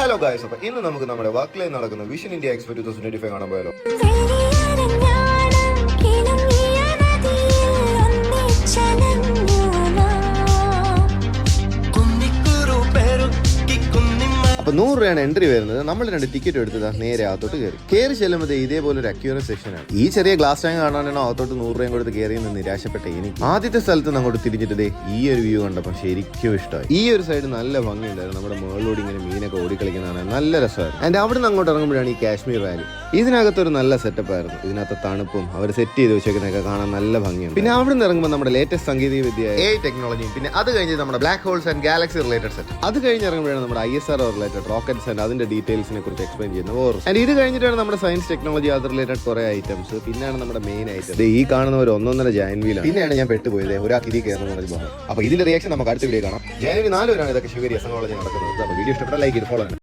Hello guys, അപ്പോൾ ഇന്ന് നമുക്ക് നമ്മുടെ വർക്ക്ലൈൻ നടക്കുന്ന വിഷൻ ഇന്ത്യ എക്സ്പോ 2025 കാണാൻ പോയാലോ. അപ്പോൾ 100 രൂപയാണ് എൻട്രി വരുന്നത്. നമ്മൾ 2 ടിക്കറ്റ് എടുത്തത് നേരെ അകത്തോട്ട് കയറി ചെല്ലുമ്പോൾ ഇതേപോലെ ഒരു അക്യൂറസ് സെക്ഷനാണ്. ഈ ചെറിയ ഗ്ലാസ് ടാങ്ക് കാണാനാണോ അകത്തോട്ട് 100 രൂപയും കൊടുത്ത് കയറിയെന്ന് നിരാശപ്പെട്ട എനിക്ക് ആദ്യത്തെ സ്ഥലത്ത് നിന്ന് അങ്ങോട്ട് തിരിഞ്ഞിട്ട് ഈ ഒരു വ്യൂ കണ്ടപ്പോൾ ശരിക്കും ഇഷ്ടമായി. ഈ ഒരു സൈഡ് നല്ല ഭംഗിയുണ്ടായിരുന്നു. നമ്മുടെ മുകളിലൂടെ ഇങ്ങനെ മീനൊക്കെ ഓടിക്കളിക്കുന്നതാണ്, നല്ല രസമായിരുന്നു. ആൻഡ് അവിടെ നിന്ന് അങ്ങോട്ട് ഇറങ്ങുമ്പോഴാണ് ഈ കാശ്മീർ വാലി. ഇതിനകത്തൊരു നല്ല സെറ്റപ്പ് ആയിരുന്നു. ഇതിനകത്ത് തണുപ്പും അവർ സെറ്റ് ചെയ്ത് വെച്ചേക്കുന്നതൊക്കെ കാണാൻ നല്ല ഭംഗിയുണ്ട്. പിന്നെ അവിടെ നിന്ന് ഇറങ്ങുമ്പോൾ നമ്മുടെ ലേറ്റസ്റ്റ് സാങ്കേതിക വിദ്യ AI ടെക്നോളജിയും, പിന്നെ അത് കഴിഞ്ഞ് നമ്മുടെ black holes and galaxy related set. അത് കഴിഞ്ഞ് ഇറങ്ങുമ്പോഴാണ് നമ്മുടെ ISR റിലേറ്റഡ് റോക്കറ്റ്സ് ആൻഡ് അതിന്റെ ഡീറ്റെയിൽസിനെ കുറിച്ച് എക്സ്പ്ലെയിൻ ചെയ്യുന്ന ഓർസ്. ആൻഡ് ഇത് കഴിഞ്ഞിട്ടാണ് നമ്മുടെ സയൻസ് ടെക്നോളജി അത് റിലേറ്റഡ് കുറെ ഐറ്റംസ്. പിന്നെയാണ് നമ്മുടെ മെയിൻ ഐറ്റം ഈ കാണുന്ന ഒരു 1.5 ജയന്റ് വീലാണ്. പിന്നെയാണ് ഞാൻ പെട്ടുപോയത്, ഒരാൾക്ക് ഇതിൽ കയറുന്ന ഒരു ഭാഗം. അപ്പോൾ ഇതിന്റെ റിയാക്ഷൻ നമുക്ക് അടുത്ത വീഡിയോ കാണാം. ജനുവരി 4 വരെയാണ് ഇതൊക്കെ ശിവരി ടെക്നോളജി നടക്കുന്നത്. അപ്പോൾ വീഡിയോ ഇഷ്ടപ്പെട്ട ലൈക്ക് ചെയ്ത് ഫോളോ ചെയ്യണം.